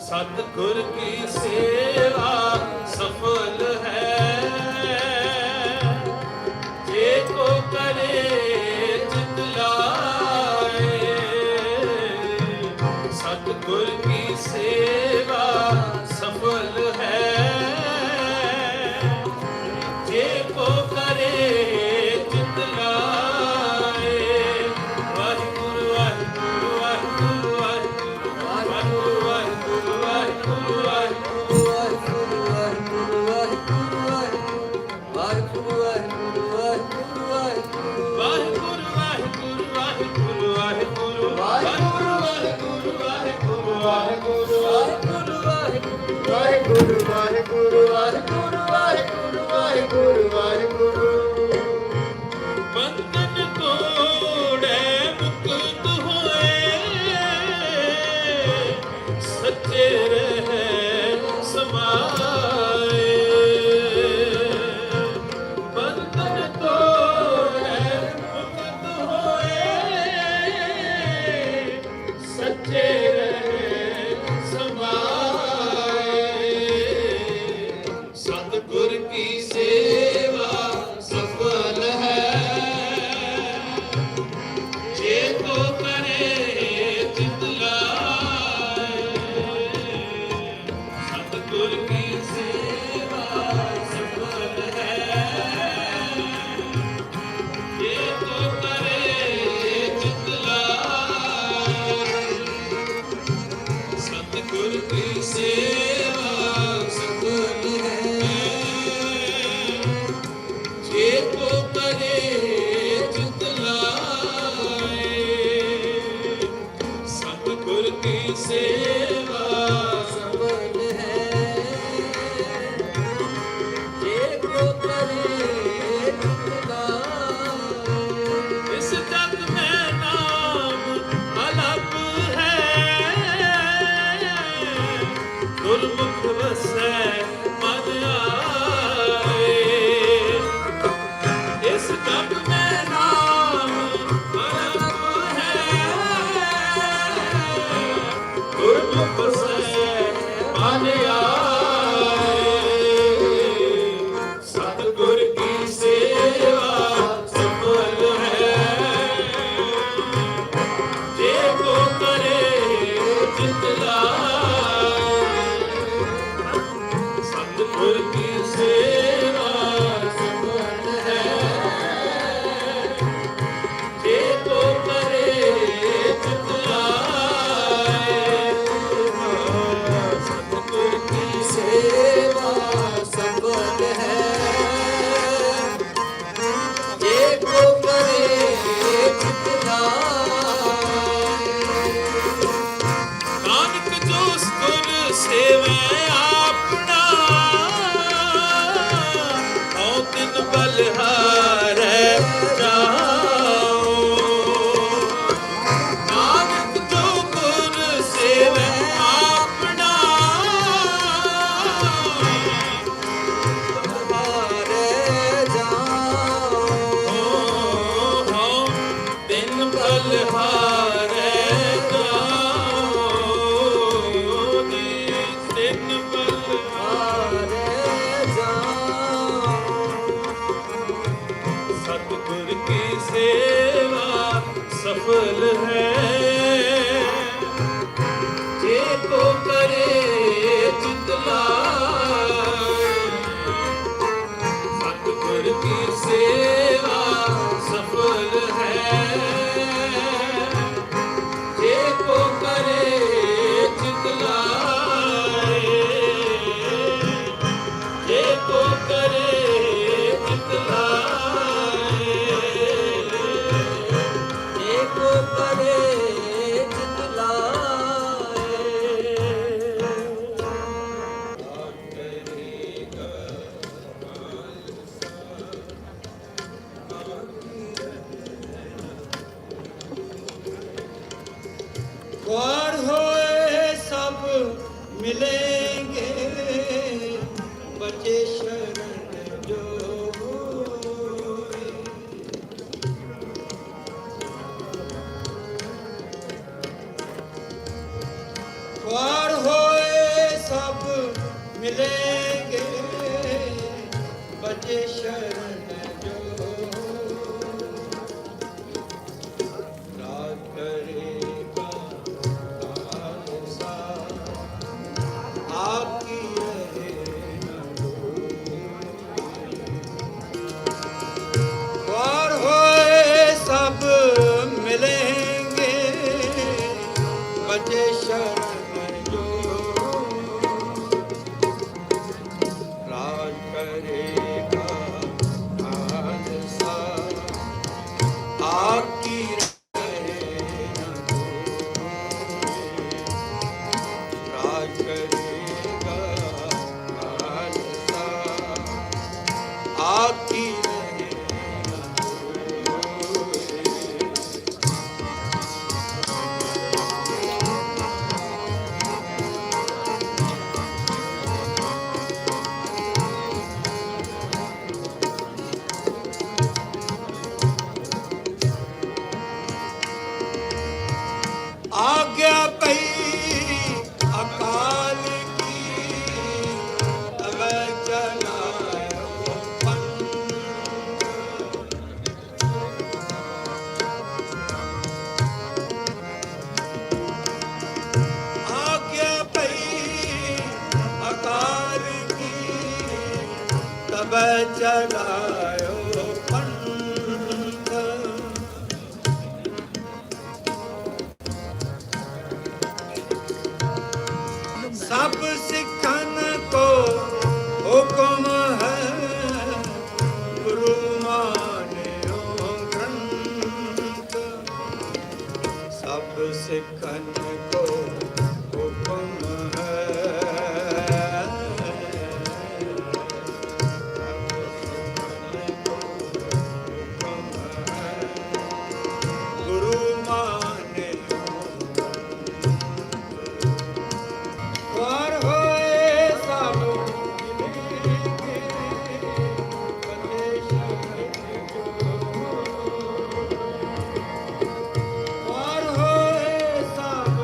ਸਤਿਗੁਰ ਕੀ ਸੇਵਾ ਸਫਲ ਹੈ, ਜੇ ਕੋ ਕਰੇ ਚਿਤ ਲਾਏ। ਸਤਿਗੁਰ ਕੀ ਸੇਵਾ ਸਫਲ ਹੈ, ਜੇ ਕੋ ਕਰੇ ਚਿਤ ਲਾਏ। ਵਾਹਿਗੁਰੂ ਵਾਹਿਗੁਰੂ ਵਾਹਿਗੁਰੂ ਵਾਹਿਗੁਰੂ ਵਾਹਿਗੁਰੂ ਵਾਹਿਗੁਰੂ ਬੰਧਨ ਤੋੜੇ ਮੁਕਤ ਹੋਏ, ਸੱਚੇ ਰਹਿ ਸਮਾਏ। ਬੰਧਨ ਤੋੜੇ ਮੁਕਤ ਹੋਏ, ਸੱਚੇ ਰਹਿ ਸਮਾਏ। ਸਤਿਗੁਰ ਕੀ ਸੇਵਾ ਸਫਲ ਹੈ, ਜੇ ਕੋ ਕਰੇ ਚਿਤ ਲਾਏ। ਸਤਿਗੁਰ ਕੀ ਸੇਵਾ ਸਫਲ ਹੈ, ਜੇ ਕੋ ਕਰੇ ਚਿਤ ਲਾਏ। ਸਤਿਗੁਰ ਕੀ ਸੇਵਾ ਸਫਲ ਹੈ, ਜੇ ਕੋ ਕਰੇ ਚਿਤ ਲਾਏ। ਸਤਿਗੁਰ ਕੀ ਸੇਵਾ ਸਫਲ ਹੈ, ਜੇ ਕੋ ਕਰੇ ਚਿਤ ਲਾਏ। ਇਸ ਜਗ ਮੈਂ ਨਾਮ ਅਲਪ ਹੈ, ਗੁਰਮੁਖ ਵਸੈ ਮਨ ਆਏ। ਇਸ ਜਗ ਮੈਂ ਨਾਮ ਅਲਪ ਹੈ, ਗੁਰਮੁਖ ਵਸੈ ਮਨ ਆਏ। ਸਤਿਗੁਰ ਕੀ ਸੇਵਾ ਸਫਲ ਹੈ, ਜੇ ਕੋ ਕਰੇ ਚਿਤ ਲਾਏ। ਸਤਿਗੁਰ ਕੀ ਸੇਵਾ ਸਫਲ ਹੈ, ਜੇ ਕੋ ਕਰੇ ਚਿਤ ਲਾਏ। ਸਤਿਗੁਰ ਕੀ ਸੇਵਾ ਸਫਲ ਹੈ, ਜੇ ਕੋ ਕਰੇ ਚਿਤ ਲਾਏ। ਨਾਨਕ ਜੋ ਗੁਰ ਸੇਵੈ ਆਪਣਾ, ਹਉ ਤਿਨ ਬਲਿਹਾਰੈ ਜਾਓ। ਨਾਨਕ ਜੋ ਗੁਰ ਸੇਵੈ ਆਪਣਾ, ਬਲਿਹਾਰੈ ਜਾਓ। ਹਉ ਤਿਨ ਬਲਿਹਾਰੈ ਜਾਓ, ਤਿਨ ਬਲਿਹਾਰੈ ਜਾਓ। ਸਤਿਗੁਰ ਕੀ ਸੇਵਾ ਸਫਲ ਹੈ, ਜੇ ਕੋ ਕਰੇ ਚਿਤ ਲਾਏ। ਸਤਿਗੁਰ ਕੀ ਸੇਵਾ ਸਫਲ ਹੈ, ਜੇ ਕੋ ਕਰੇ ਚਿਤ ਲਾਏ। ਜੇ ਕੋ ਕਰੇ ਚਿਤ ਲਾਏ। मिलेंगे बचे शरण जो होए। ख्वार होए सब मिलेंगे बचे शरण जो राज करेगा खालसा आपकी रहे न कोई। ख्वार होए सब मिलेंगे बचे शरण जो राज करेगा खालसा आपकी रहे न कोई। राज करेगा खालसा आपकी रहे न कोई। आज्ञा कही अकाल की तब चलायो पंथ। आज्ञा कही अकाल की तब चलायो पंथ। सब सिखन को हुक्म है गुरु मान्यो ग्रंथ। सब सिखन को हुक्म है गुरु मान्यो। ख्वार होए सब मिलेंगे बचे शरण जो। ख्वार होए सब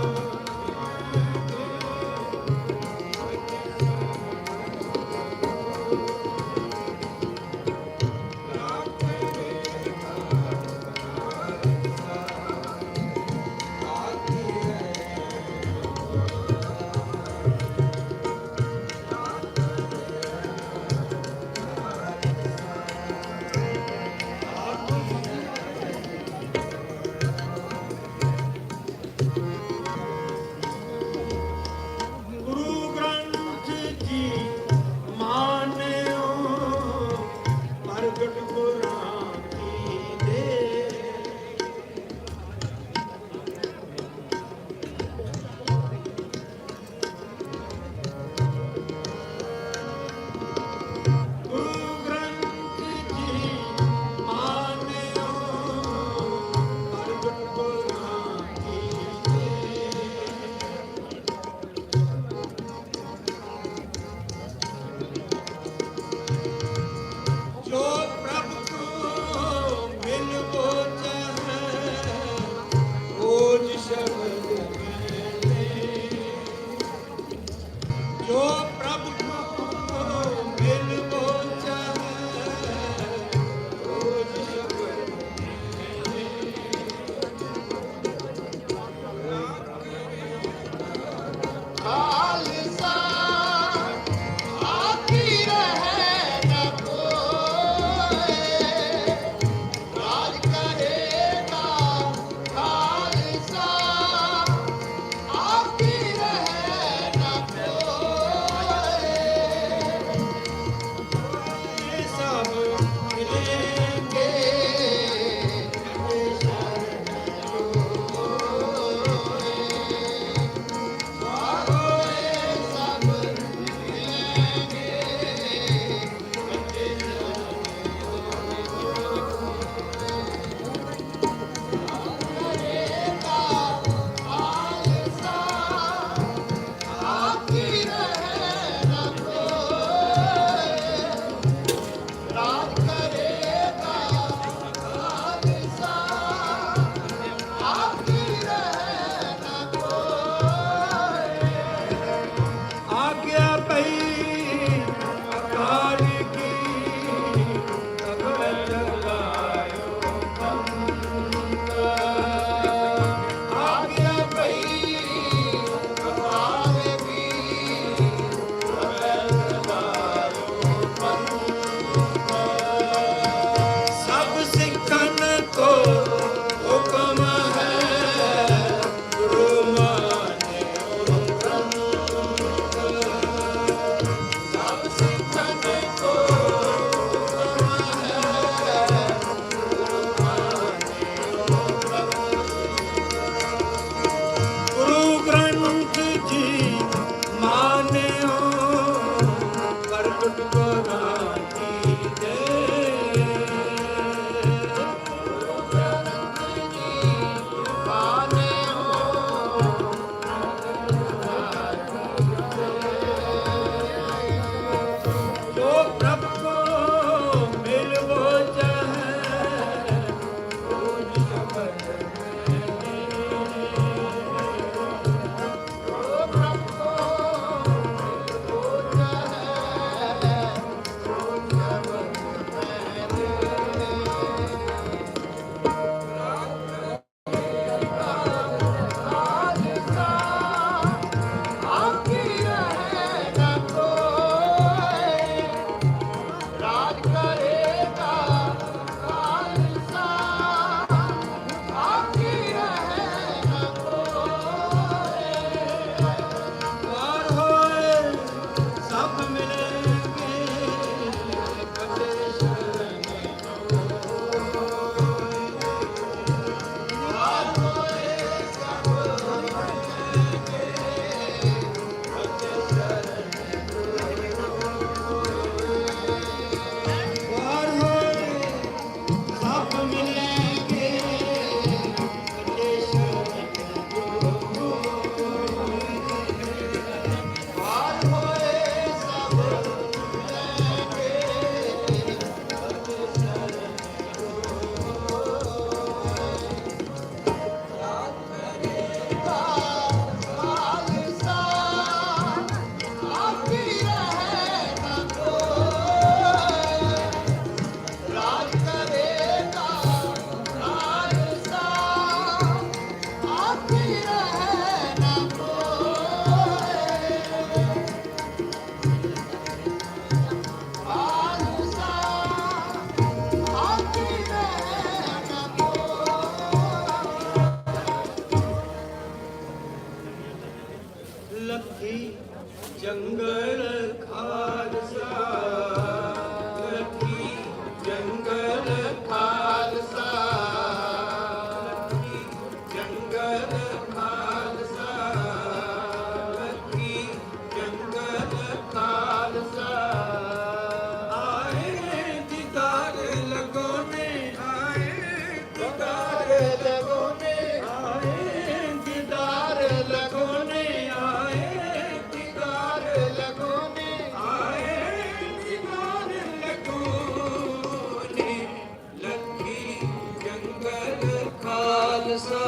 ਖਾਲਸਾ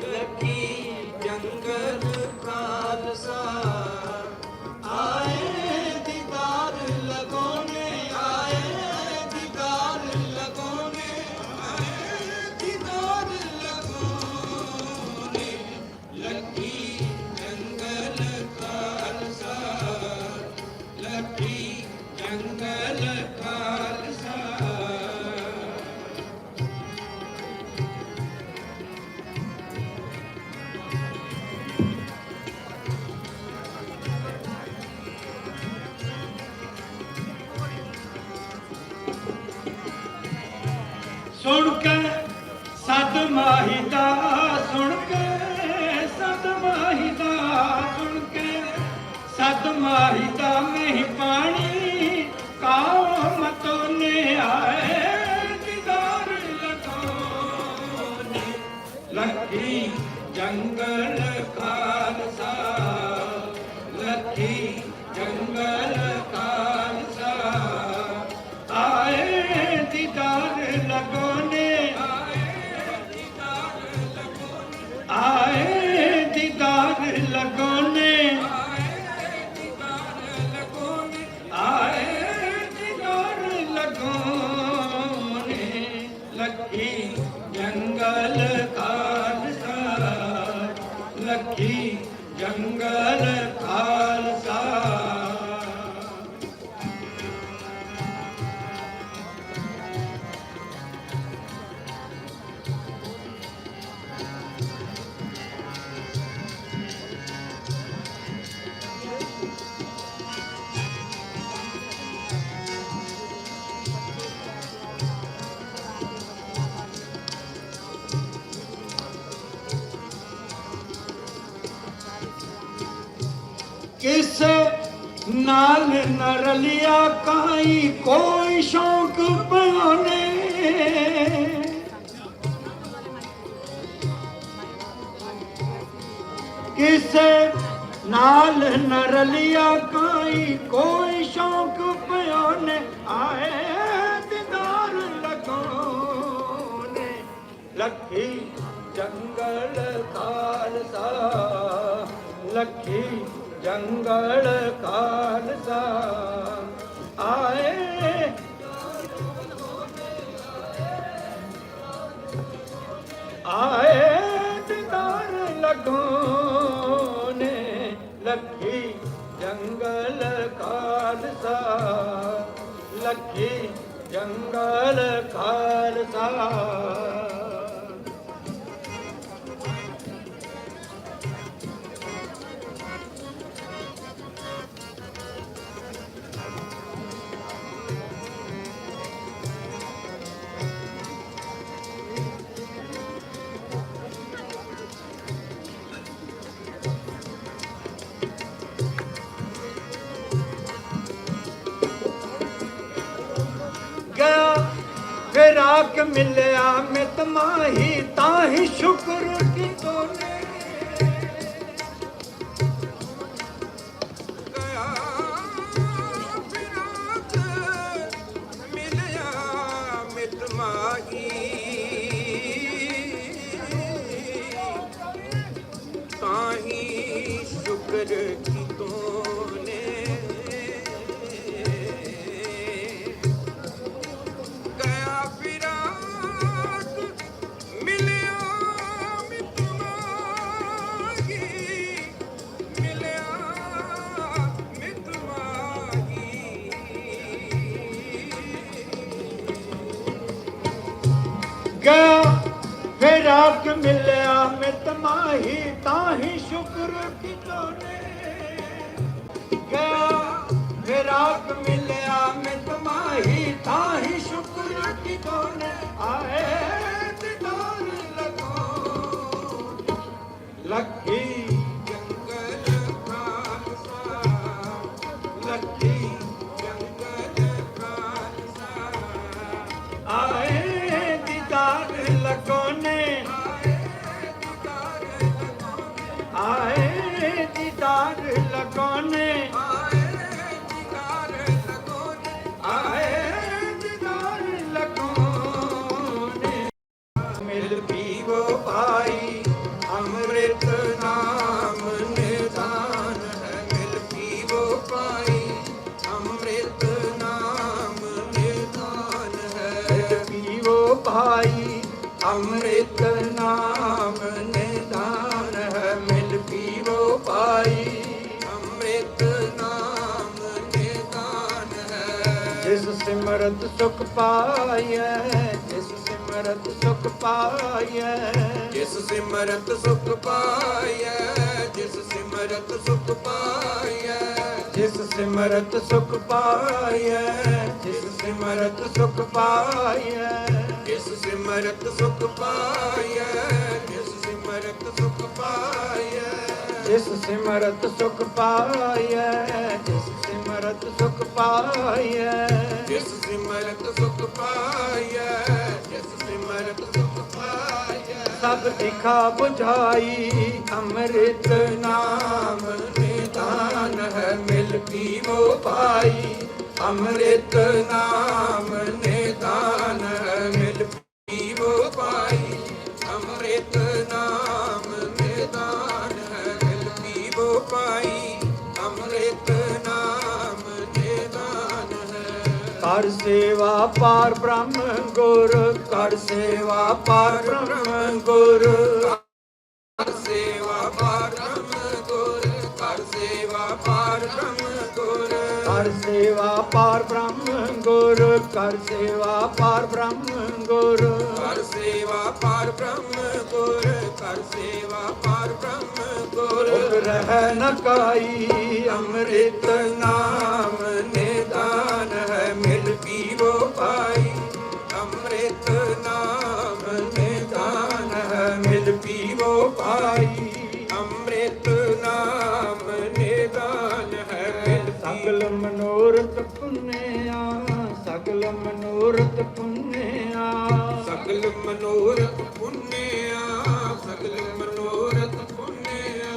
ਲੱਖੀ ਜੰਗਲ ਖਾਲਸਾ ਆਏ ਦੀਦਾਰ ਲਗਾਉਣੇ ਆਏ ਦੀਦਾਰ ਲਗਾਉਣੇ ਆਏ ਦੀਦਾਰ ਲਗਾਉਣੇ ਲੱਖੀ ਜੰਗਲ ਖਾਲਸਾ ਲੱਖੀ ਜੰਗਲ ਖਾਲਸਾ ਸੁਣ ਕੇ ਸਤ ਮਾਹੀ ਦਾ ਸੁਣ ਕੇ ਸਤ ਮਾਹੀ ਦਾ ਸੁਣ ਕੇ ਸਤ ਮਾਹੀ ਦਾ ਮਹੀਂ ਪਾਣੀ ਕਾਉ ਮਤੋਨੇ ਆਏ ਦੀਦਾਰ ਲਗਾਉਣੇ ਲੱਖੀ ਜੰਗਲ ਖਾਲਸਾ ਲੱਖੀ ਜੰਗਲ ਖਾਲਸਾ ਆਏ ਦੀਦਾਰ ਲਗਾਉਣੇ ਆਏ ਦੀਦਾਰ ਲਗਾਉਣੇ ਆਏ ਦੀਦਾਰ ਲਗਾਉਣੇ ਲੱਖੀ ਜੰਗਲ ਖਾਲਸਾ ਲੱਖੀ ਜੰਗਲ ਖਾਲਸਾ किस नाल न रलिया काई कोई शौक बयाने किस नाल न रलिया काई कोई शौक बयाने आए दीदार लगाने लखी जंगल खालसा लखी जंगल खालसा आए आए दीदार लगोने लखी जंगल खालसा लखी जंगल खालसा फिर आक मिलया मित माही ताही शुक्र की तोने गया फिर आक मिलया मित माही ताही शुक्र की तोने गया फिर आक मिलया मित माही मिलया मित माही गया फिर आक मिलया मित माही ताही शुक्र की तोने गया फिर आक मिलया मित माही ताही शुक्र की तोने आए दीदार लगो लखी जंगल खालसा लखी जंगल खालसा आए दीदार लगोने आए दीदार लगोने आए दीदार लगोने मिल पीव पाई। अमृत नाम निदान है मिल पीवो पाई। ਅੰਮ੍ਰਿਤ ਨਾਮ ਨਿਦਾਨ ਹੈ। जिस सिमरत सुख पाइयै, जिस सिमरत सुख पाइयै, ਜਿਸ ਸਿਮਰਤ ਸੁਖ ਪਾਈਐ, ਜਿਸ ਸਿਮਰਤ ਸੁਖ ਪਾਈਐ, जिस सिमरत सुख पाइयै, जिस सिमरत सुख पाइयै, ਜਿਸ ਸਿਮਰਤ ਸੁਖ ਪਾਈਐ, ਜਿਸ ਸਿਮਰਤ ਸੁਖ ਪਾਈਐ, जिस सिमरत सुख पाइयै, जिस सिमरत सुख पाइयै, ਜਿਸ ਸਿਮਰਤ ਸੁਖ ਪਾਈਐ, ਜਿਸ ਸਿਮਰਤ ਸੁਖ ਪਾਈਐ, सब दिखा बुझाई। अमृत ਨਾਮ ਨਿਦਾਨ ਹੈ ਮਿਲ ਪੀਵੋ पाई। ਅੰਮ੍ਰਿਤ ਨਾਮ ਨਿਦਾਨ ਹੈ ਮਿਲ ਪੀਵੋ ਪਾਈ। ਅੰਮ੍ਰਿਤ ਨਾਮ ਨਿਦਾਨ ਹੈ ਮਿਲ ਪੀਵੋ ਪਾਈ। ਅੰਮ੍ਰਿਤ ਨਾਮ ਨਿਦਾਨ ਹੈ। कर सेवा पार ब्रह्म गुर, कर सेवा पार ब्रह्म गुर, ਕਰ ਸੇਵਾ ਪਾਰ ਬ੍ਰਹਮ ਗੁਰ, ਕਰ ਸੇਵਾ ਪਾਰ ਬ੍ਰਹਮ ਗੁਰ, कर सेवा पार ब्रह्म गुर, कर सेवा पार ब्रह्म गुर, ਕਰ ਸੇਵਾ ਪਾਰ ਬ੍ਰਹਮ ਗੁਰ, ਕਰ ਸੇਵਾ ਪਾਰ ਬ੍ਰਹਮ ਗੁਰ। रह न काई। ਅੰਮ੍ਰਿਤ ਨਾਮ ਨਿਦਾਨ ਹੈ ਮਿਲ ਪੀਵੋ ਪਾਈ। ਅੰਮ੍ਰਿਤ ਨਾਮ ਨਿਦਾਨ ਹੈ ਮਿਲ ਪੀਵੋ ਪਾਈ। ਅੰਮ੍ਰਿਤ ਨਾਮ ਨਿਦਾਨ ਹੈ ਮਿਲ सकल मनोरथ पुण्या, सकल मनोरथ पुण्या, ਸਗਲ ਮਨੋਰਥ ਪੁੰਨਿਆ, ਸਗਲ ਮਨੋਰਥ ਪੁੰਨਿਆ,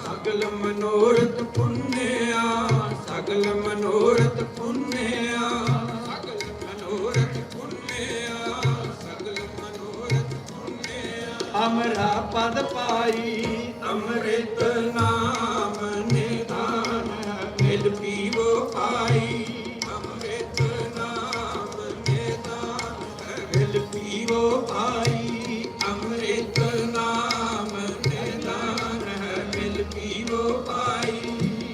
ਸਗਲ ਮਨੋਰਥ ਪੁੰਨਿਆ, ਸਗਲ ਮਨੋਰਥ ਪੁੰਨਿਆ, ਸਗਲ ਮਨੋਰਥ ਪੁੰਨਿਆ, ਸਗਲ ਮਨੋਰਥ ਪੁੰਨਿਆ। अमरा पद पाई। ਅੰਮ੍ਰਿਤ ਨਾਮ ਨਿਦਾਨ ਮਿਲ ਪੀਵੋ ਪਾਈ। ਅੰਮ੍ਰਿਤ ਨਾਮ ਨਿਦਾਨ ਮਿਲ ਪੀਵੋ ਪਾਈ। ਅੰਮ੍ਰਿਤ ਨਾਮ ਨਿਦਾਨ ਮਿਲ ਪੀਵੋ ਪਾਈ।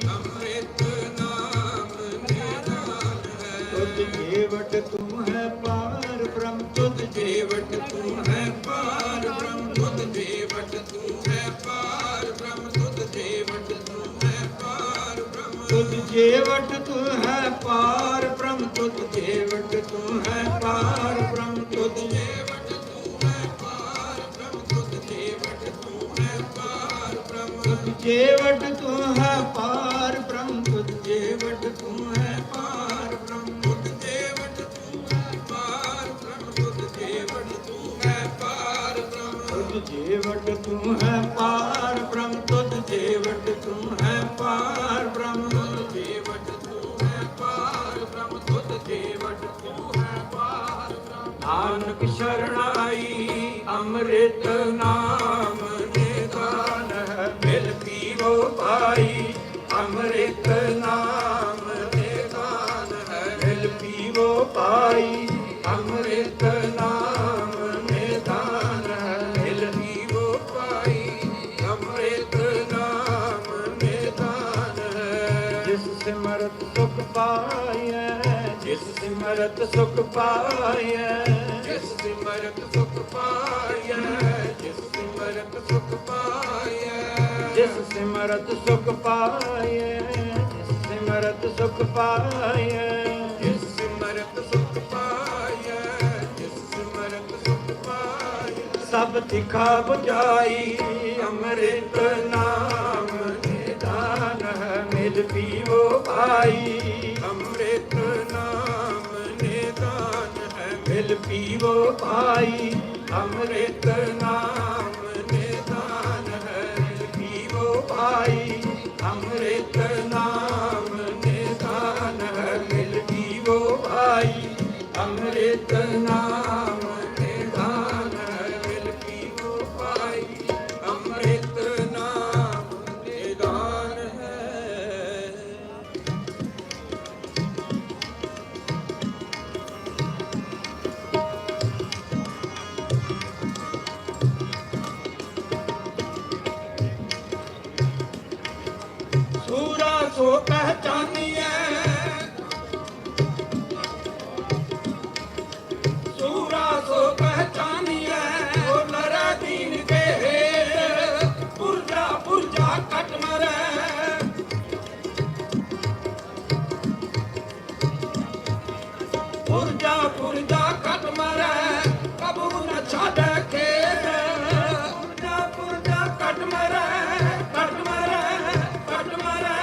ਅੰਮ੍ਰਿਤ ਨਾਮ ਨਿਦਾਨ तुझ जेवट तू है पार ब्रह्म, तुझ ਜੇਵਟ ਤੂੰ ਹੈ ਪਾਰ ਬ੍ਰਹਮ, ਤੁਧ ਜੇਵਟ ਤੂੰ ਹੈ ਪਾਰ ਬ੍ਰਹਮ, ਤੁਧ ਜੇਵਟ ਤੂੰ ਹੈ ਪਾਰ ਬ੍ਰਹਮ, तुझ जेवट तू है पार ब्रह्म, तुझ जेवट तू है पार ब्रह्म, तुझ ਜੇਵਟ ਤੂੰ ਹੈ ਪਾਰ ਬ੍ਰਹਮ, ਤੁਧ ਜੇਵਟ ਤੂੰ ਹੈ ਪਾਰ ਬ੍ਰਹਮ, जेवट तू है पार ब्रह्म, तुझ जेवट तू है पार ब्रह्म, ਤੁਧ ਜੇਵਟ ਤੂੰ ਹੈ ਪਾਰ ਬ੍ਰਹਮ, ਤੁਧ ਜੇਵਟ ਤੂੰ ਹੈ ਪਾਰ ਬ੍ਰਹਮ, तुझ जेवट तू है पार ब्रह्म, तुझ जेवट तू है पार ब्रह्म, ਤੁਧ ਜੇਵਟ ਤੂੰ ਹੈ ਪਾਰ ਬ੍ਰਹਮ, ਤੁਧ ਜੇਵਟ ਤੂੰ ਹੈ ਪਾਰ ਬ੍ਰਹਮ। नानक शरणाई। अमृत नाम निदान है ਮਿਲ ਪੀਵੋ ਪਾਈ। ਅੰਮ੍ਰਿਤ ਨਾਮ ਨਿਦਾਨ ਹੈ मिल पीवो पाई। ਅੰਮ੍ਰਿਤ ਨਾਮ ਨਿਦਾਨ ਹੈ ਮਿਲ ਪੀਵੋ ਪਾਈ। ਅੰਮ੍ਰਿਤ ਨਾਮ ਨਿਦਾਨ ਹੈ। जिस सिमरत सुख पाइयै, जिस सिमरत सुख पाइयै, ਜਿਸ ਸਿਮਰਤ ਸੁਖ ਪਾਈਐ, ਜਿਸ ਸਿਮਰਤ ਸੁਖ ਪਾਈਐ, जिस सिमरत सुख पाइयै, जिस सिमरत सुख पाइयै, ਜਿਸ ਸਿਮਰਤ ਸੁਖ ਪਾਈਐ, ਜਿਸ ਸਿਮਰत ਸੁਖ ਪਾਈਐ, सब दिखा बुझाई। अमृत नाम निदान है मिल पीवो पाई। ਅੰਮ੍ਰਿਤ ਨਾਮ ਨਿਦਾਨ ਹੈ मिल पीवो पाई। ਅੰਮ੍ਰਿਤ ਨਾਮ ਨਿਦਾਨ ਹੈ ਮਿਲ ਪੀਵੋ पाई। ਅੰਮ੍ਰਿਤ ਨਾਮ ਨਿਦਾਨ ਹੈ ਮਿਲ ਪੀਵੋ पाई। ਅੰਮ੍ਰਿਤ ਨਾਮ ਨਿਦਾਨ ਹੈ ਮਿਲ ਪੀਵੋ ਪਾਈ। ਅੰਮ੍ਰਿਤ ਨਾਮ ਨਿਦਾਨ ਹੈ। सो पहचानिए, सूरा सो पहचानिए, ओ नर दीन के हेठ पुरजा पुरजा कट मरे। पुरजा पुरजा कट मरे, कबू न छाड़े खेत। पुरजा पुरजा कट मरे, कट मरे, कट मरे,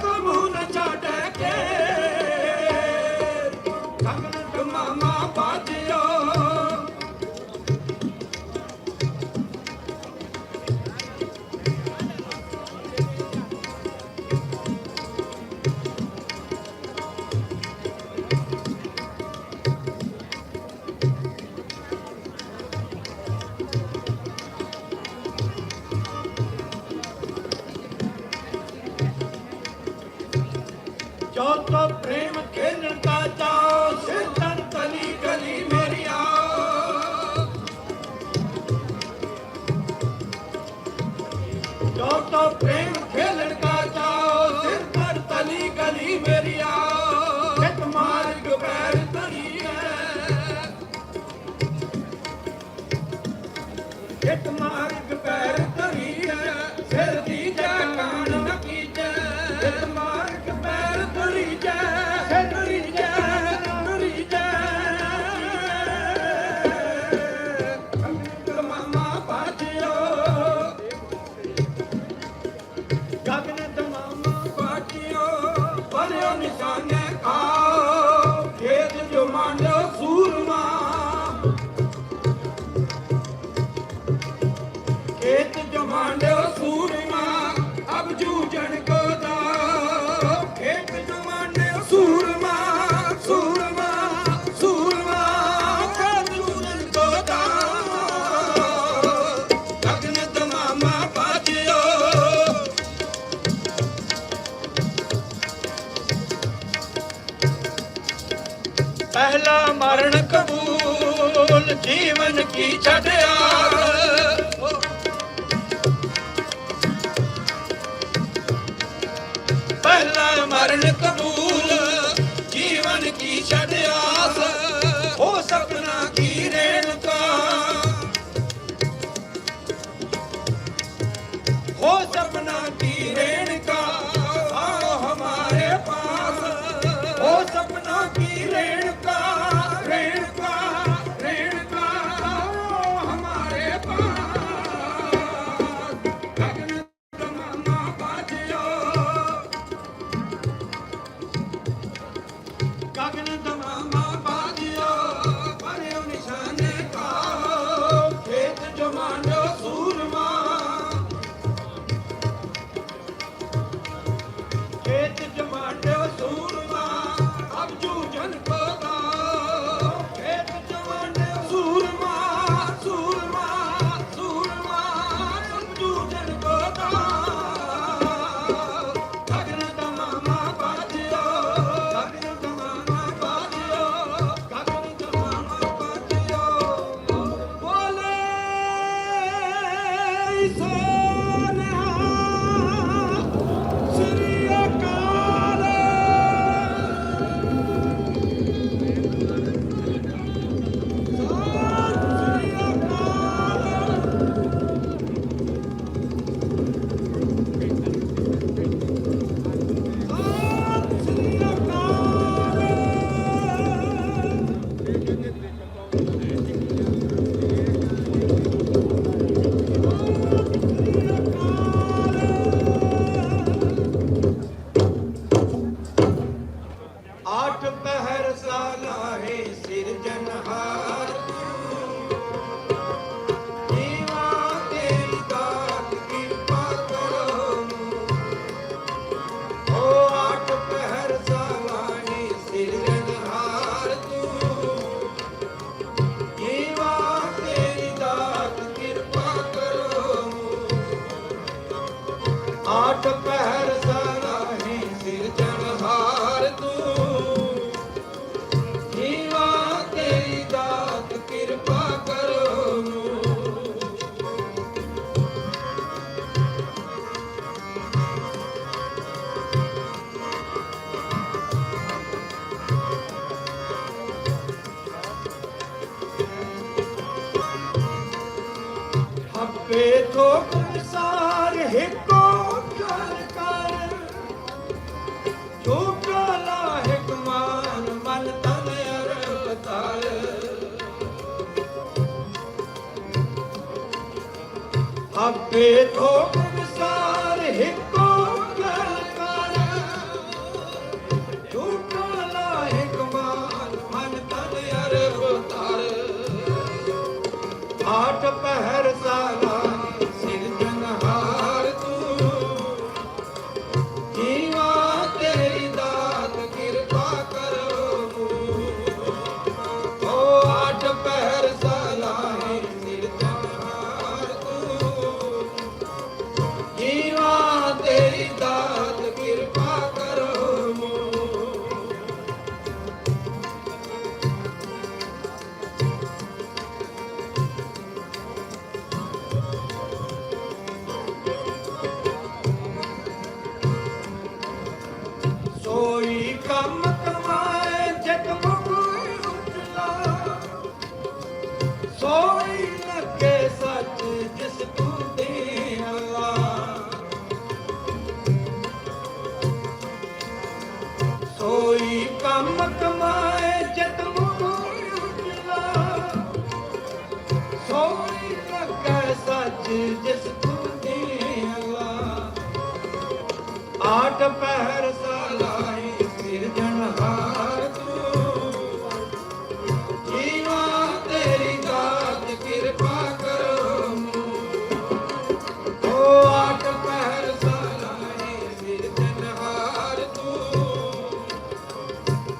कबू न छाड़े खेत। भगत मामा बाजियो, जो तो प्रेम खेलन का जाओ, सिरदन गली गली मेरी आओ। जो तो प्रेम खेलन का जाओ, सिरदन गली गली मेरी आओ। एक मार्ग पैर तरी है, एक मार्ग पैर तरी है, सिर दीजा कान न कीजे। एक मार्ग पैर तरी जा, तरी जा, तरी जा। भगत मामा बाजियो, गगन मामा बाजियो, बलियो निशाने खाओ, खेत जो मांडो सूरमा। खेत जो मांडो सूरमा, अब जूझन को दाओ। खेत जो मांडो सूरमा, सूरमा, सूरमा, खेत जूझन को दाओ। गगन मामा बाजियो, पहला मरण कबूल, जीवन की छड़िया। पहला मरण कबूल, जीवन की छड़ियास। हो सपना की रेणुका, हो सपना की रेणुका, आओ हमारे पास। हो सपना की रेणुका, रेणुका, रेणुका, आओ हमारे पास। गगन मामा बाजियो, गगन मामा बाजियो, बलियो निशाने खाओ। खेत जो मांडो सूरमा, खेत जो मांडो सूरमा, अब जूझन को दाओ। खेत जो मांडो सूरमा, सूरमा, सूरमा, अब जूझन को दाओ। गगन मामा बाजियो, गगन मामा बाजियो, गगन मामा बाजियो। बोले सोनिया, श्री अकाल। श्री अकाल। श्री आठ पहर साला है सिरजनहार तू। जीवा तेरी दात कृपा करो। ओ आठ पहर साला है सिरजनहार तू। जीवा तेरी दात कृपा करो। आठ पहर साला है सिरजनहार तू। जीवा तेरी दात कृपा करो। ਆਪੇ ਥੋਕ ਵਿਸਾਰ ਹਿੱਕੋ ਗੱਲ ਕਰ ਝੂਠਾ ਲਾਹਿਕ ਮਾਨ ਮਨ ਤਨ ਅਰਪਤਾਰ ਆਪੇ ਥੋਕ ਵਿਸਾਰ ਹਿੱਕੋ ਗੱਲ ਕਰ ਝੂਠਾ ਲਾਹਿਕ ਮਾਨ ਮਨ ਤਨ ਅਰਪਤਾਰ ਆਠ ਪਹਿਰ ਸਾਲਾ ਸਿਰਜਣਹਾਰ ਤੂੰ ਜੀਵਾ ਤੇਰੀ ਦਾਤ ਕਿਰਪਾ ਕਰੋ ਓ ਆਠ ਪਹਿਰ ਸਾਲਾ ਸਿਰਜਣਹਾਰ ਤੂੰ ਜੀਵਾ ਤੇਰੀ ਦਾਤ ਕਿਰਪਾ ਕਰੋ ਸੋਈ ਕੰਮ ਕਮਾਏ ਜਗ ਮੁਖ ਉਜਲਾ ਸੋਈ ਲੱਗੇ ਸੱਚ ਜਿਸ ਤੂੰ ਦੇ ਅੱਲਾ ਸੋਈ ਕੰਮ ਕਮਾਏ ਜਗ ਮੁਖ ਉਜਲਾ ਸੋਈ ਲੱਗੇ ਸੱਚ ਜਿਸ ਤੂੰ ਦੇ ਅੱਲਾ ਆਠ ਪਹਿਰ ਸਾਲਾਈ ਸਿਰਜਣਹਾਰ ਤੂੰ ਜੀਵਾ ਤੇਰੀ ਦਾਤ ਕਿਰਪਾ ਕਰੋ ਓ ਆਠ ਪਹਿਰ ਸਾਲਾਈ ਸਿਰਜਣਹਾਰ ਤੂੰ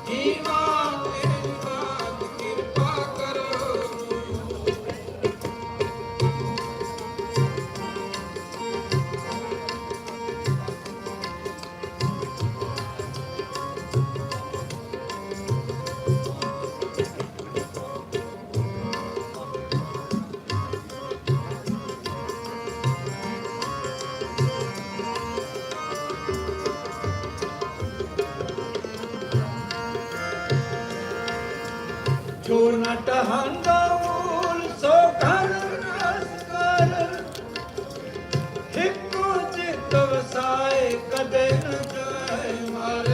ਜੀਵਾ ਤੇਰੀ ਦਾਤ ਕਿਰਪਾ ਕਰੋ ਜੋ ਨ ਟਹੰਦਾ ਮੂਲ ਸੋ ਘਰ ਰਸ ਕਰ ਹਿੱਕੋ ਚਿਤ ਵਸਾਏ ਕਦੇ ਨ ਜਾਏ ਮਰ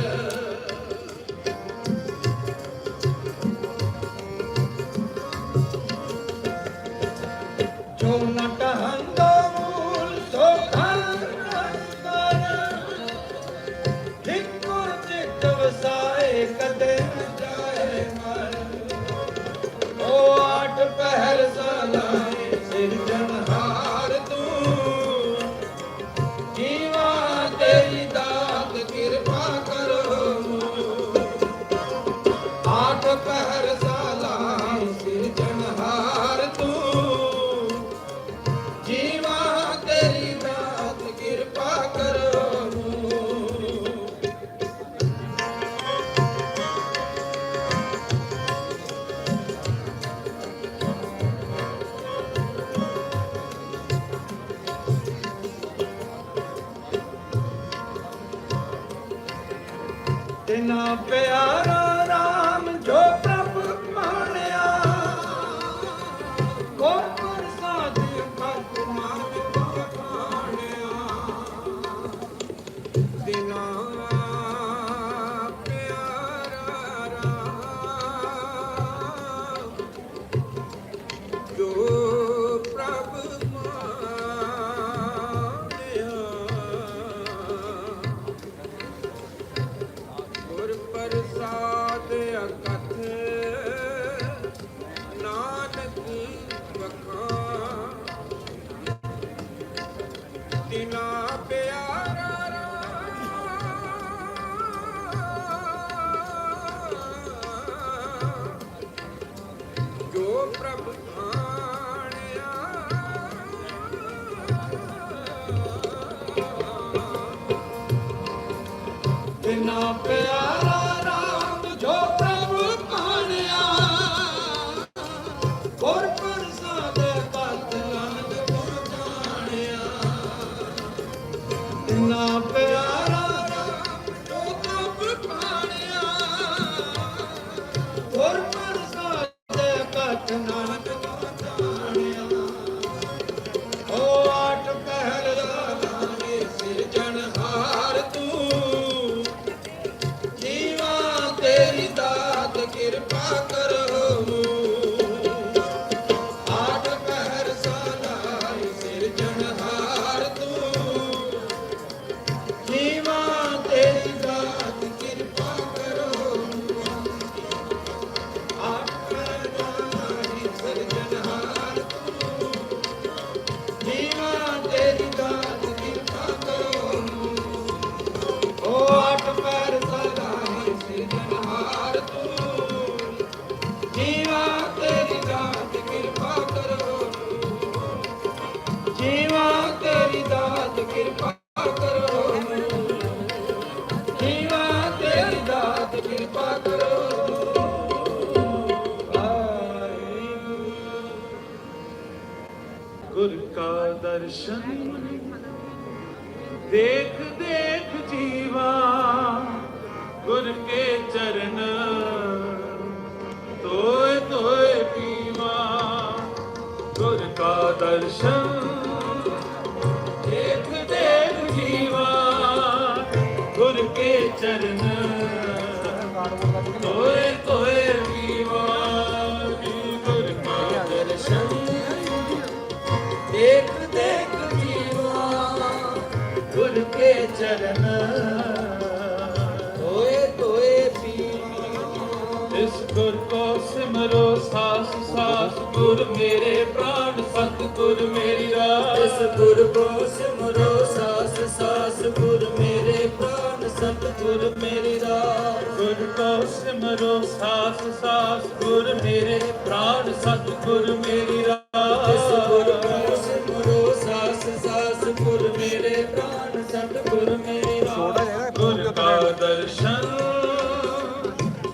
ਜੋ ਨ ਟਹੰਦਾ ਮੂਲ ਸੋ ਘਰ ਰਸ ਕਰ ਹਿੱਕੋ ਚਿਤ ਵਸਾਏ ਕਦੇ ਨ ਜਾਏ ਮਰ ਓ ਆਠ ਪਹਿਰ ਸਾਲਾਏ ਸਿਰਜਣਹਾਰ ਤੂੰ ਜੀਵਾ ਤੇਰੀ ਦਾਤ ਕਿਰਪਾ ਕਰੋ ਆਠ ਪਹਿਰ ਸਾਲਾਏ ਸਿਰਜਣਹਾਰ ਤੂੰ ਜੀਵਾ ਤੇਰੀ ਦਾਤ ਕਿਰਪਾ ਕਰੋ ਤਿਨਾ ਪਿਆਰਾ ਰਾਮ ਜੋ ਪ੍ਰਭ ਮਾਣਿਆ ਕੋ ਪ੍ਰਸਾਦ ਭਗਤ ਮਾਨ ਕੋ ਖਾਣਿਆ ਤਿਨਾ ਪਿਆਰਾ ਰਾਮ ਜੋ ਪ੍ਰਭ ਗੁਰ ਪ੍ਰਸਾਦ ਅਕਥ ਨਾਨਕ ਵਖਾਣ ਤਿਨਾ ਪਿਆਰਾ ਰਾਮ ਜੋ ਪ੍ਰਭ ਤਿਨਾ ਪਿਆਰਾ ਰਾਮ ਜੋ ਪ੍ਰਭ ਭਾਣਿਆ ਗੁਰ ਪ੍ਰਸਾਦ ਭਗਤ ਨਾਨਕ ਕੋ ਜਾਣਿਆ ਤਿਨਾ ਪਿਆਰਾ ਰਾਮ ਜੋ ਪ੍ਰਭ ਭਾਣਿਆ ਗੁਰ ਪ੍ਰਸਾਦ ਭਗਤ ਨਾਨਕ ਕੋ ਜਾਣਿਆ ਓ गुर का दर्शन देख देख जीवा, गुर के चरण तोए तोए पीवा। गुर का दर्शन देख देख जीवा, गुर के चरण तोए तोए पीवा। गुर का दर्शन देख देख जीवा, गुर के चरण तोए तोए पीवा। इस गुर को सिमरो सास सास, गुर मेरे प्राण सतगुर मेरी रास। इस गुर को सिमरो सास सास, गुर मेरे प्राण सतगुर मेरी रास। गुर को सिमरो सास सास, गुर मेरे प्राण सतगुर मेरी रास। इस गुर को सिमरो सास सास, गुर मेरे प्राण सतगुर मेरी रास। गुर का दर्शन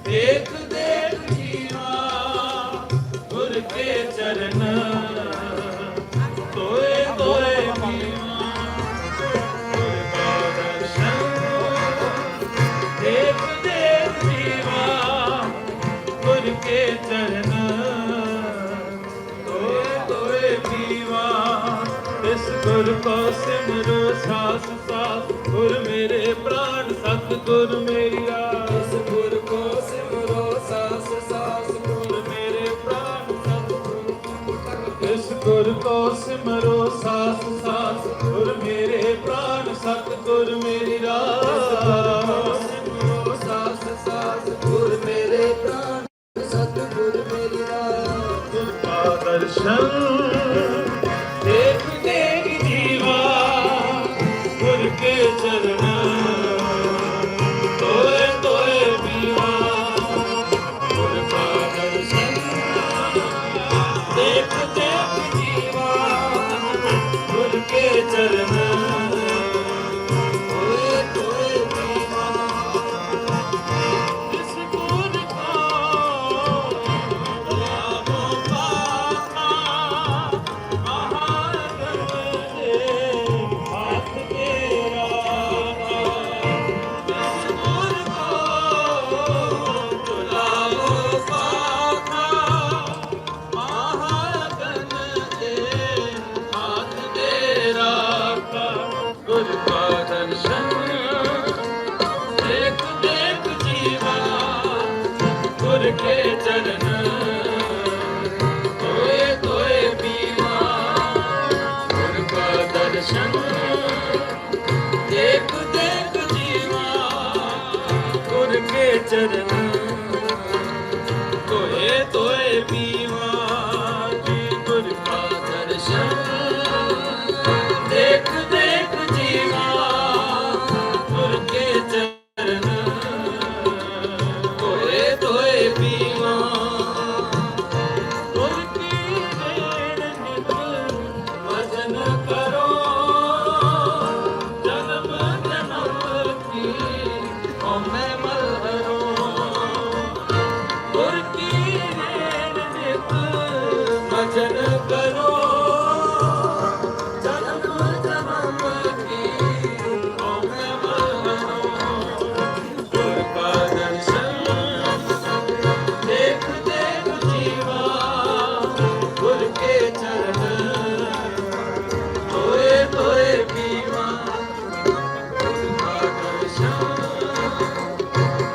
देख देख जीवा, गुर के चरण तोए तोए पीवा। गुर का दर्शन देख देख जीवा, गुर के चरण तोए तोए पीवा। इस गुर को सिमरो सास सास, गुर मेरे प्राण सतगुर मेरी रास। इस गुर को सिमरो सास सास, गुर मेरे प्राण सतगुर। इस गुर को सिमरो सास सास, गुर मेरे प्राण सतगुर मेरी रास। सिमरो सास सास, गुर मेरे प्राण सतगुर मेरी रास। गुर का दर्शन देख देख जीवा, गुर के चरण तोए तोए पीवा। गुर का दर्शन देख देख जीवा, गुर के चरण तोए तोए पीवा। इस गुर को लाभो पाखा, महागण दे हाथ तेरा। इस गुर को लाभो पाखा, महागण दे हाथ तेरा। गुर का दर्शन देख देख जीवा, गुर के चरण तोए तोए पीवा। गुर का दर्शन देख देख जीवा, गुर के चरण तोए तोए पीवा। जी गुर का दर्शन देख देख जीवा, गुर के चरण तोए तोए पीवा। गुर की देन नित भजन करो, जन्म जन्म की मैं मल हरो। गुर की देन नित भजन करो, जन्म जन्म की मैं मल हरो। गुर का दर्शन देख देख जीवा, गुर के चरण तोए तोए पीवा। गुर का दर्शन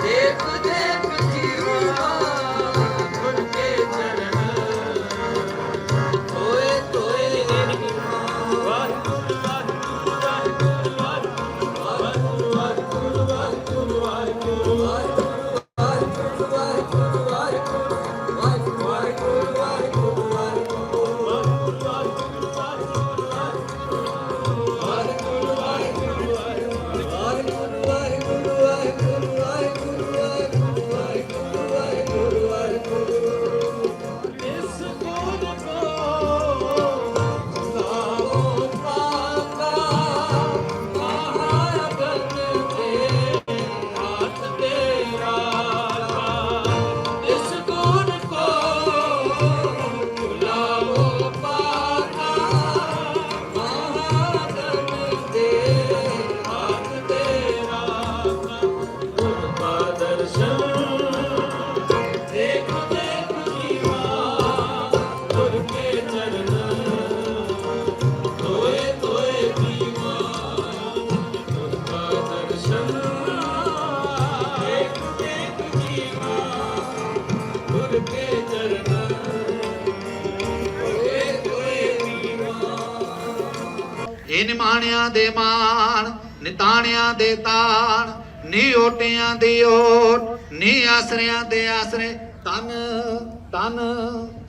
देख देख जीवा, गुर के चरण तोए तोए पीवा। वाहिगुरू वाहिगुरू वाहिगुरू वाहिगुरू वाहिगुरू वाहिगुरू वाहिगुरू वाहिगुरू वाहिगुरू वाहिगुरू वाहिगुरू वाहिगुरू इस गुर को लाभो पाखा, महागण दे हाथ तेरा। इस गुर को लाभो पाखा, ਨੀ ਨਿਮਾਣਿਆਂ ਦੇ ਮਾਣ, ਨਿਤਾਣਿਆਂ ਦੇ ਤਾਣ, ਨੀ ਓਟਿਆਂ ਦੀ ਓਟ, ਨੀ ਆਸਰਿਆਂ ਦੇ ਆਸਰੇ। ਧੰਨ ਧੰਨ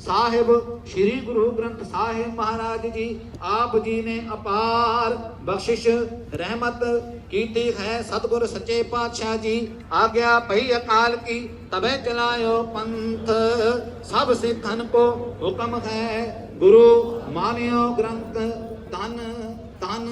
ਸਾਹਿਬ ਸ੍ਰੀ ਗੁਰੂ ਗ੍ਰੰਥ ਸਾਹਿਬ ਮਹਾਰਾਜ ਜੀ। ਆਪ ਜੀ ਨੇ ਅਪਾਰ ਬਖਸ਼ਿਸ਼ ਰਹਿਮਤ ਕੀਤੀ ਹੈ। ਸਤਿਗੁਰ ਸੱਚੇ ਪਾਤਸ਼ਾਹ ਜੀ ਆਗਿਆ ਪਈ ਅਕਾਲ ਕੀ, ਤਬੇ ਚਲਾਇਓ ਪੰਥ। ਸਭ ਸਿੱਖਨ ਕੋ ਹੁਕਮ ਹੈ, ਗੁਰੂ ਮਾਨਿਓ ਗ੍ਰੰਥ। ਧੰਨ ਧੰਨ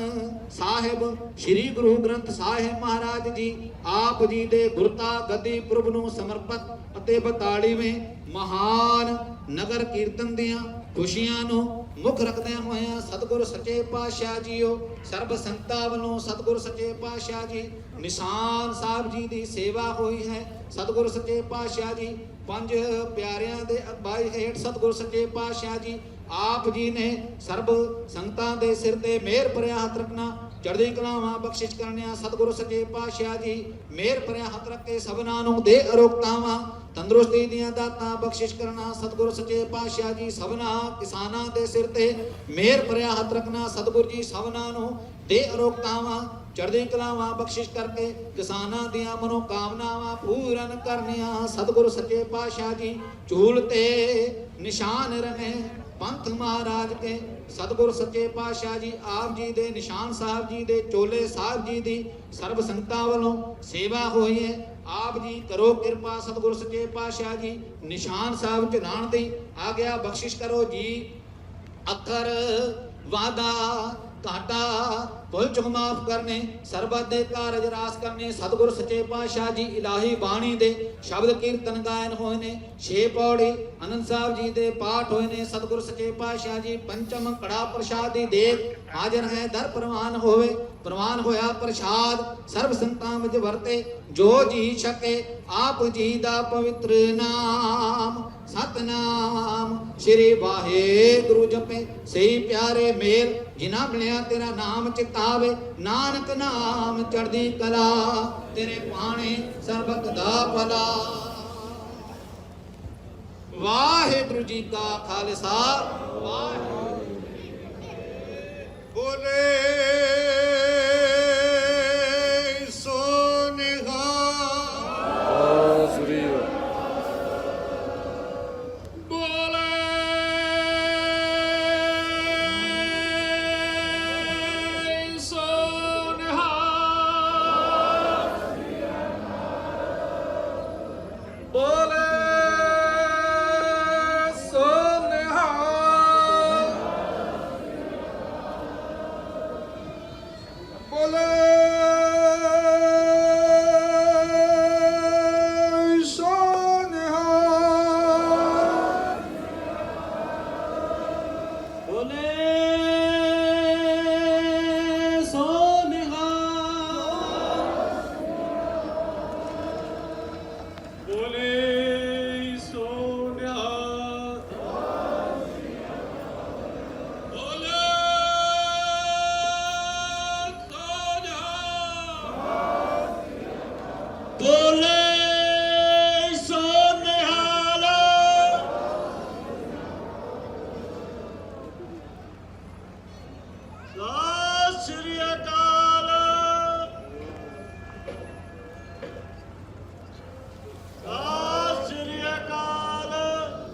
ਸਾਹਿਬ ਸ੍ਰੀ ਗੁਰੂ ਗ੍ਰੰਥ ਸਾਹਿਬ ਮਹਾਰਾਜ ਜੀ। ਆਪ ਜੀ ਦੇ ਗੁਰਤਾ ਗੱਦੀ ਪੁਰਬ ਨੂੰ ਸਮਰਪਿਤ ਅਤੇ 42ਵੇਂ ਮਹਾਨ ਨਗਰ ਕੀਰਤਨ ਦੀਆਂ ਖੁਸ਼ੀਆਂ ਨੂੰ ਮੁੱਖ ਰੱਖਦਿਆਂ ਹੋਇਆਂ ਸਤਿਗੁਰ ਸੱਚੇ ਪਾਤਸ਼ਾਹ ਜੀਓ ਸਰਬ ਸੰਗਤਾਂ ਵੱਲੋਂ ਸਤਿਗੁਰ ਸੱਚੇ ਪਾਤਸ਼ਾਹ ਜੀ ਨਿਸ਼ਾਨ ਸਾਹਿਬ ਜੀ ਦੀ ਸੇਵਾ ਹੋਈ ਹੈ। ਸਤਿਗੁਰ ਸੱਚੇ ਪਾਤਸ਼ਾਹ ਜੀ ਪੰਜ ਪਿਆਰਿਆਂ ਦੇ ਅਗਵਾਈ ਹੇਠ ਸਤਿਗੁਰ ਸੱਚੇ ਪਾਤਸ਼ਾਹ ਜੀ ਆਪ ਜੀ ਨੇ ਸਰਬ ਸੰਗਤਾਂ ਦੇ ਸਿਰ ਤੇ ਮਿਹਰ ਭਰਿਆ ਹੱਥ ਰੱਖਣਾ, ਚੜ੍ਹਦੀ ਕਲਾਵਾਂ ਬਖਸ਼ਿਸ਼ ਕਰਨੀਆਂ। ਸਤਿਗੁਰੂ ਸੱਚੇ ਪਾਤਸ਼ਾਹ ਜੀ ਮਿਹਰ ਭਰਿਆ ਹੱਥ ਰੱਖ ਕੇ ਸਭਨਾਂ ਨੂੰ ਦੇ ਅਰੋਗਤਾਵਾਂ, ਤੰਦਰੁਸਤੀ ਦੀਆਂ ਦਾਤਾਂ ਬਖਸ਼ਿਸ਼ ਕਰਨਾ। ਸਤਿਗੁਰੂ ਸੱਚੇ ਪਾਤਸ਼ਾਹ ਜੀ ਸਭਨਾਂ ਕਿਸਾਨਾਂ ਦੇ ਸਿਰ ਤੇ ਮਿਹਰ ਭਰਿਆ ਹੱਥ ਰੱਖਣਾ। ਸਤਿਗੁਰੂ ਜੀ ਸਭਨਾਂ ਨੂੰ ਦੇ ਅਰੋਗਤਾਵਾਂ, ਚੜ੍ਹਦੀ ਕਲਾਵਾਂ ਬਖਸ਼ਿਸ਼ ਕਰਕੇ ਕਿਸਾਨਾਂ ਦੀਆਂ ਮਨੋ ਕਾਮਨਾਵਾਂ ਪੂਰਨ ਕਰਨੀਆਂ। ਸਤਿਗੁਰੂ ਸੱਚੇ ਪਾਤਸ਼ਾਹ ਜੀ ਝੂਲ ਤੇ ਨਿਸ਼ਾਨ ਰਹੇ ਪੰਥ ਮਹਾਰਾਜ ਕੇ। ਸਤਿਗੁਰ ਸੱਚੇ ਪਾਤਸ਼ਾਹ ਜੀ ਆਪ ਜੀ ਦੇ ਨਿਸ਼ਾਨ ਸਾਹਿਬ ਜੀ ਦੇ ਚੋਲੇ ਸਾਹਿਬ ਜੀ ਦੀ ਸਰਬ ਸੰਗਤਾਂ ਵੱਲੋਂ ਸੇਵਾ ਹੋਈ ਹੈ। ਆਪ ਜੀ ਕਰੋ ਕਿਰਪਾ ਸਤਿਗੁਰ ਸੱਚੇ ਪਾਤਸ਼ਾਹ ਜੀ ਨਿਸ਼ਾਨ ਸਾਹਿਬ ਚੜਾਉਣ ਦੀ ਆਗਿਆ ਬਖਸ਼ਿਸ਼ ਕਰੋ ਜੀ। ਅੱਖਰ ਵਾਦਾ ਘਾਟਾ ਭੁੱਲ ਚੁੱਕ ਮਾਫ ਕਰਨੇ, ਸਰਬਤ ਦੇ ਕਾਰਜ ਰਾਸ ਕਰਨੇ। ਸਤਿਗੁਰ ਸੱਚੇ ਪਾਤਸ਼ਾਹ ਜੀ ਇਲਾਹੀ ਬਾਣੀ ਦੇ ਸ਼ਬਦ ਕੀਰਤਨ ਗਾਇਨ ਹੋਏ ਨੇ। 6 ਪੌੜੀ ਆਨੰਦ ਸਾਹਿਬ ਜੀ ਦੇ ਪਾਠ ਹੋਏ ਨੇ। ਸਤਿਗੁਰ ਸੱਚੇ ਪਾਤਸ਼ਾਹ ਜੀ ਪੰਚਮ ਕੜਾ ਪ੍ਰਸ਼ਾਦ ਦੀ ਦੇਗ ਹਾਜ਼ਰ ਹੈ। ਦਰ ਪ੍ਰਵਾਨ ਹੋਵੇ, ਪ੍ਰਵਾਨ ਹੋਇਆ ਪ੍ਰਸ਼ਾਦ ਸਰਬ ਸੰਗਤਾਂ ਵਿੱਚ ਵਰਤੇ ਜੋ ਜੀ ਛਕੇ। ਆਪ ਜੀ ਦਾ ਪਵਿੱਤਰ ਨਾਮ ਸਤਨਾਮ ਸ਼੍ਰੀ ਵਾਹਿਗੁਰੂ ਜਪੇ ਸਹੀ ਪਿਆਰੇ ਮੇਲ ਜਿਨ੍ਹਾਂ ਮਿਲਿਆ ਤੇਰਾ ਨਾਮ ਚਿਤਾਵੇ। ਨਾਨਕ ਨਾਮ ਚੜ੍ਹਦੀ ਕਲਾ ਤੇਰੇ ਪਾਣੇ ਸਰਬਤ ਦਾ ਭਲਾ। ਵਾਹਿਗੁਰੂ ਜੀ ਕਾ ਖਾਲਸਾ ਵਾਹਿਗੁਰੂ ਜੀ ਕੀ ਫਤਿਹ। ਬੋਲੇ ਸੋ ਨਿਹਾਲ। ਸ੍ਰੀ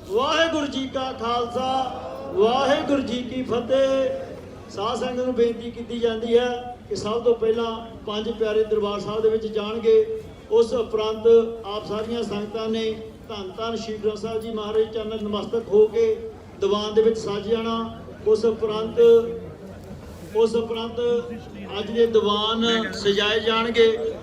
ਵਾਹਿਗੁਰੂ ਜੀ ਕਾ ਖਾਲਸਾ ਵਾਹਿਗੁਰੂ ਜੀ ਕੀ ਫਤਿਹ। ਸਾਧ ਸੰਗਤ ਨੂੰ ਬੇਨਤੀ ਕੀਤੀ ਜਾਂਦੀ ਹੈ ਕਿ ਸਭ ਤੋਂ ਪਹਿਲਾਂ ਪੰਜ ਪਿਆਰੇ ਦਰਬਾਰ ਸਾਹਿਬ ਦੇ ਵਿੱਚ ਜਾਣਗੇ। ਉਸ ਉਪਰੰਤ ਆਪ ਸਾਰੀਆਂ ਸੰਗਤਾਂ ਨੇ ਧੰਨ ਧੰਨ ਸ਼੍ਰੀ ਗ੍ਰੰਥ ਸਾਹਿਬ ਜੀ ਮਹਾਰਾਜ ਚਰਨ ਨਮਸਤਕ ਹੋ ਕੇ ਦੀਵਾਨ ਦੇ ਵਿੱਚ ਸੱਜ ਜਾਣਾ। ਉਸ ਉਪਰੰਤ ਅੱਜ ਦੇ ਦੀਵਾਨ ਸਜਾਏ ਜਾਣਗੇ।